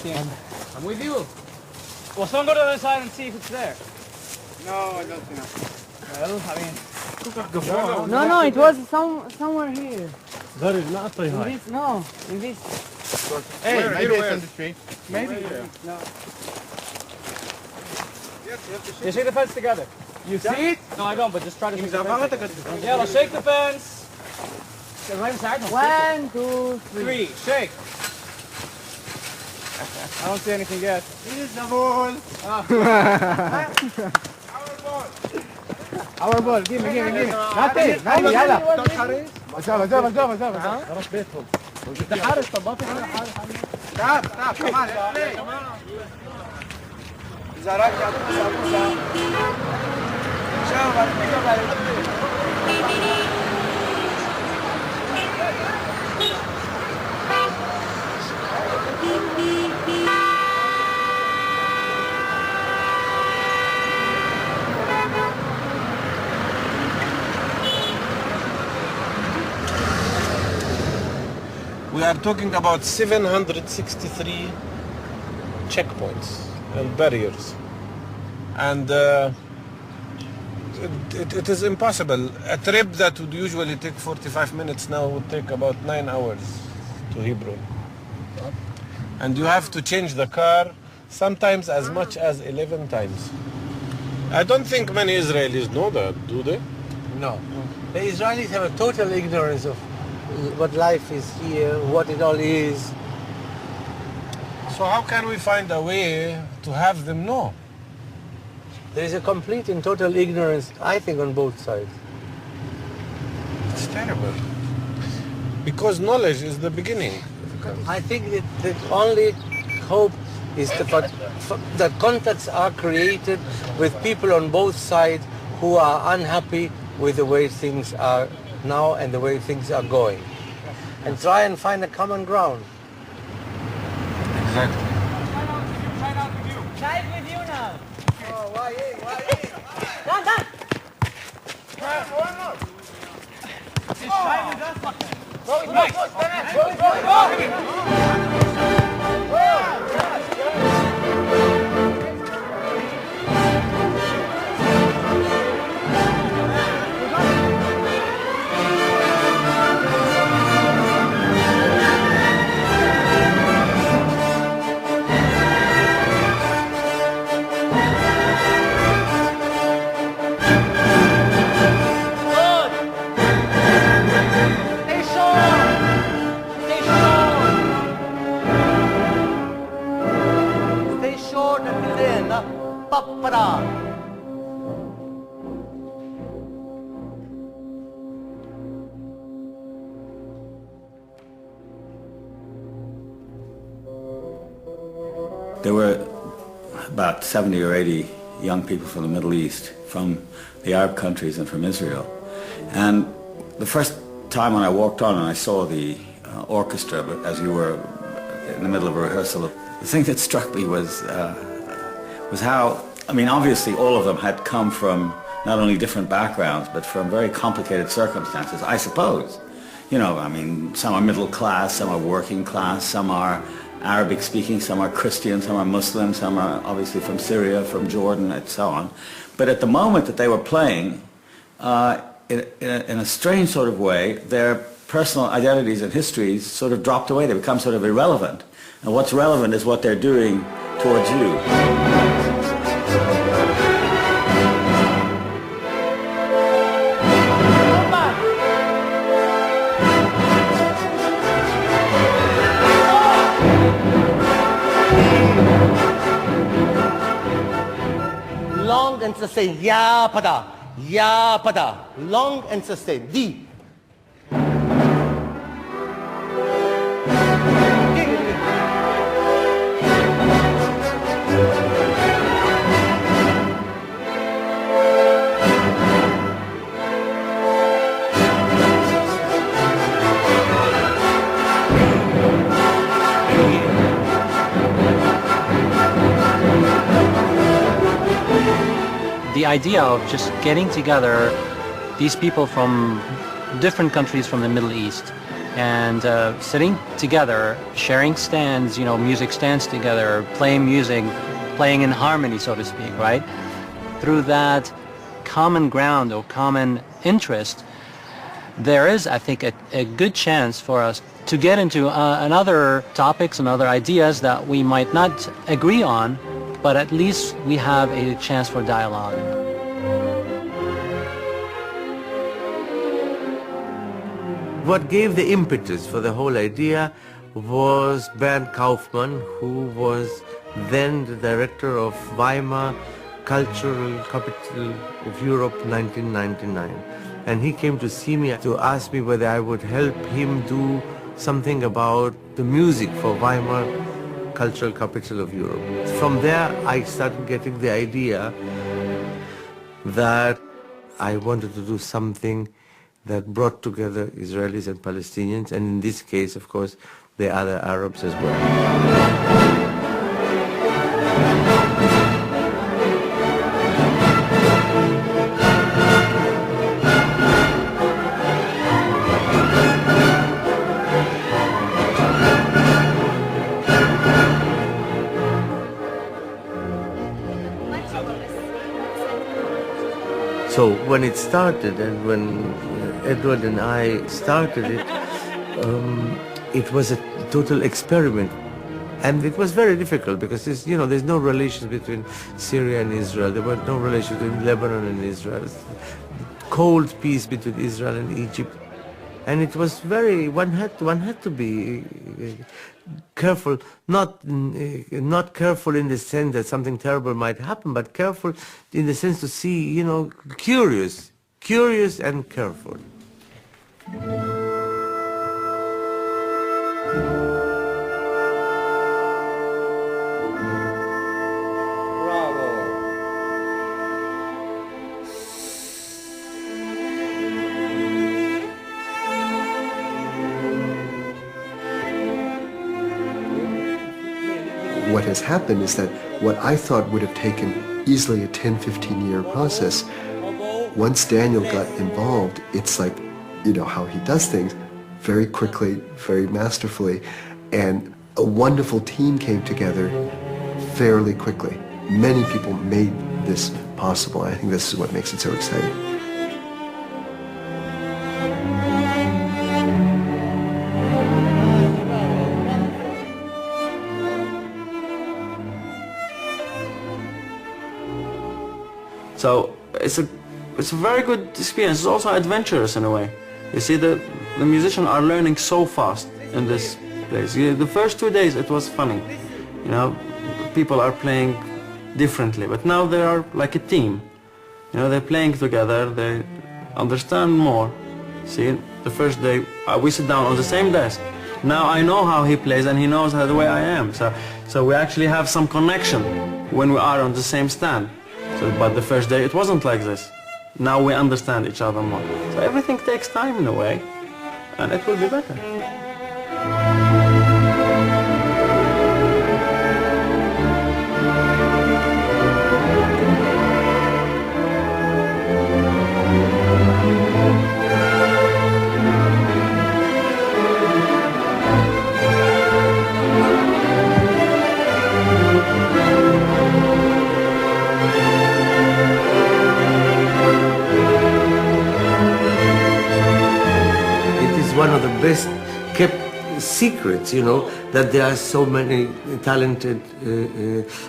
I'm with you. Well, someone go to the other side and see if it's there. No, I don't think. Well, I mean... No, it was somewhere here. That is not very In high. this, no, in this. Hey, maybe it's where? on the street. Maybe. No. Yes, you have to You shake the fence together. You see it? No, I don't, but just try to shake the fence. Yeah, well, shake the fence. Okay, right inside. No, 1, 2, 3. 3. Shake. I don't see anything yet. This is the ball. Our ball, give me. Nati, يلا. خلاص بيتهم. ده حارس طباطي كده حارس. Stop, come on, let's play. إذا رجع موسى. شوف We are talking about 763 checkpoints and barriers. And it is impossible. A trip that would usually take 45 minutes now would take about 9 hours to Hebron. And you have to change the car sometimes as much as 11 times. I don't think many Israelis know that, do they? No. The Israelis have a total ignorance of what life is here, what it all is. So how can we find a way to have them know? There is a complete and total ignorance, I think, on both sides. It's terrible. Because knowledge is the beginning. I think that the only hope is that contacts are created with people on both sides who are unhappy with the way things are now and the way things are going. And try and find a common ground. Exactly. Live with you now. Oh, why? Done. Just try with us. Stay short until the end. Papara. There were about 70 or 80 young people from the Middle East, from the Arab countries and from Israel. And the first time when I walked on and I saw the orchestra, as you were in the middle of a rehearsal, the thing that struck me was how, I mean, obviously all of them had come from not only different backgrounds, but from very complicated circumstances, I suppose. You know, I mean, some are middle class, some are working class, some are Arabic speaking, some are Christian, some are Muslim, some are obviously from Syria, from Jordan, and so on. But at the moment that they were playing, in a strange sort of way, their personal identities and histories sort of dropped away. They become sort of irrelevant. And what's relevant is what they're doing towards you. Long and sustained. Ya pada. Long and sustained. D. The idea of just getting together these people from different countries from the Middle East, and sitting together, sharing stands, you know, music stands together, playing music, playing in harmony, so to speak, right? Through that common ground or common interest, there is, I think, a good chance for us to get into other topics and other ideas that we might not agree on, but at least we have a chance for dialogue. What gave the impetus for the whole idea was Bernd Kaufmann, who was then the director of Weimar Cultural Capital of Europe 1999. And he came to see me to ask me whether I would help him do something about the music for Weimar Cultural Capital of Europe. From there I started getting the idea that I wanted to do something that brought together Israelis and Palestinians, and in this case, of course, the other Arabs as well. So when it started, and when Edward and I started it, it was a total experiment. And it was very difficult because there's no relations between Syria and Israel. There were no relations between Lebanon and Israel. Cold peace between Israel and Egypt. And it was one had to be careful, not careful in the sense that something terrible might happen, but careful in the sense to see, curious and careful. What has happened is that what I thought would have taken easily a 10-15 year process, once Daniel got involved, it's like, how he does things, very quickly, very masterfully, and a wonderful team came together fairly quickly. Many people made this possible. I think this is what makes it so exciting. So it's a very good experience. It's also adventurous in a way. You see, the musicians are learning so fast in this place. The first 2 days it was funny. People are playing differently, but now they are like a team. They're playing together, they understand more. See, the first day we sit down on the same desk. Now I know how he plays and he knows how the way I am. So we actually have some connection when we are on the same stand. But the first day it wasn't like this. Now we understand each other more. So everything takes time in a way, and it will be better. One of the best kept secrets, that there are so many talented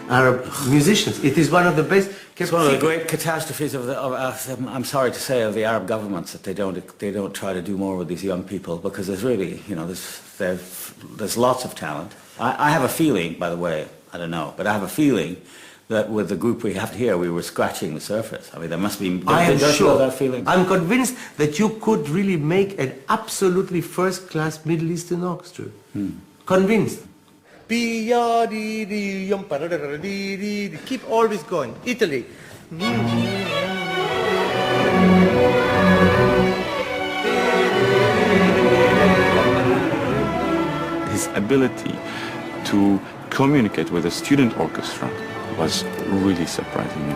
Arab musicians. It is one of the best kept It's one of the great catastrophes I'm sorry to say, of the Arab governments, that they don't try to do more with these young people, because there's really, there's lots of talent. I have a feeling, by the way, I don't know, but I have a feeling that with the group we have here, we were scratching the surface. I mean, there must be... I am sure. That feeling? I'm convinced that you could really make an absolutely first-class Middle Eastern orchestra. Convinced. Keep always going. Italy. His ability to communicate with a student orchestra was really surprising.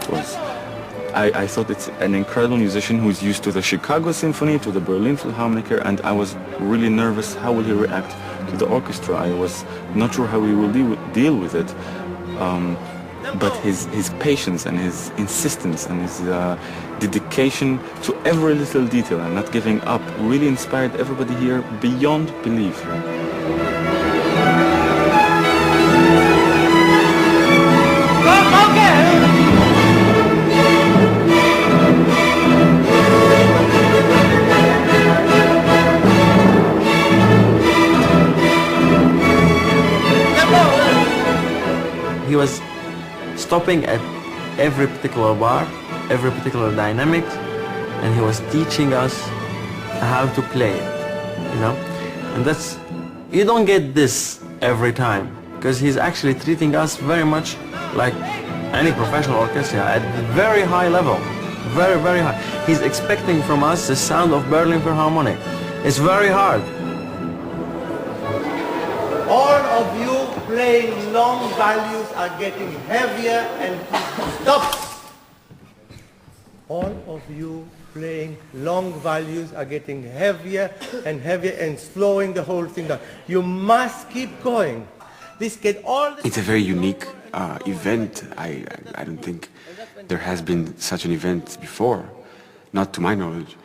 I thought it's an incredible musician who's used to the Chicago Symphony, to the Berlin Philharmonic, and I was really nervous how will he react to the orchestra. I was not sure how he will deal with it. But his patience and his insistence and his dedication to every little detail and not giving up really inspired everybody here beyond belief. He was stopping at every particular bar, every particular dynamic, and he was teaching us how to play it, you know? And that's, you don't get this every time, because he's actually treating us very much like any professional orchestra at a very high level, very, very high. He's expecting from us the sound of Berlin Philharmonic. It's very hard. All of you playing long values are getting heavier and stop. All of you playing long values are getting heavier and slowing the whole thing down. You must keep going. It's a very unique event. I don't think there has been such an event before, not to my knowledge.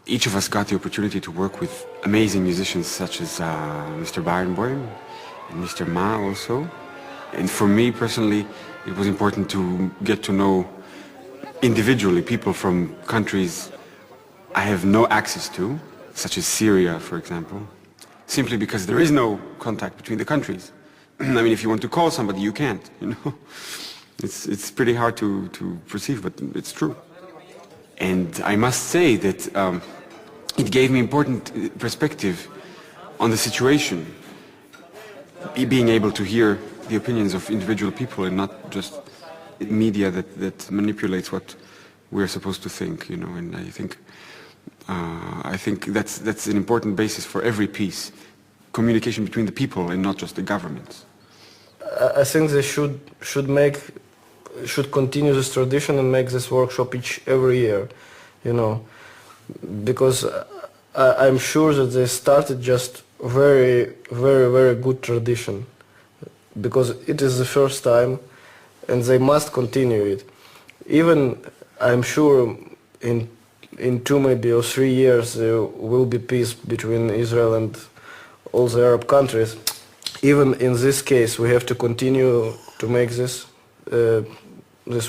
Each of us got the opportunity to work with amazing musicians such as Mr. Barenboim and Mr. Ma also. And for me personally, it was important to get to know individually people from countries I have no access to, such as Syria, for example, simply because there is no contact between the countries. I mean, if you want to call somebody, you can't, you know. It's pretty hard to perceive, but it's true. And I must say that it gave me important perspective on the situation, being able to hear the opinions of individual people and not just media that manipulates what we're supposed to think, you know. And I think that's an important basis for every piece, communication between the people and not just the governments. I think they should continue this tradition and make this workshop every year, you know, because I'm sure that they started just very, very, very good tradition, because it is the first time and they must continue it. Even I'm sure in 2 maybe or 3 years there will be peace between Israel and all the Arab countries. Even in this case we have to continue to make these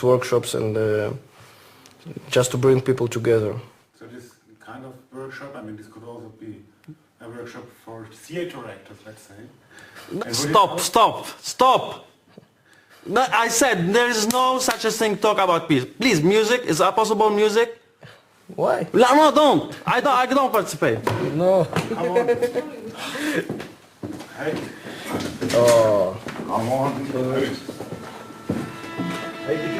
workshops and just to bring people together. So this kind of workshop, I mean, this could also be a workshop for theater actors, let's say. Stop! I said there is no such a thing talk about peace. Please, music, is that possible music? Why? No, don't. I don't participate. No. Come on. Hey. Oh. Come on. Hey,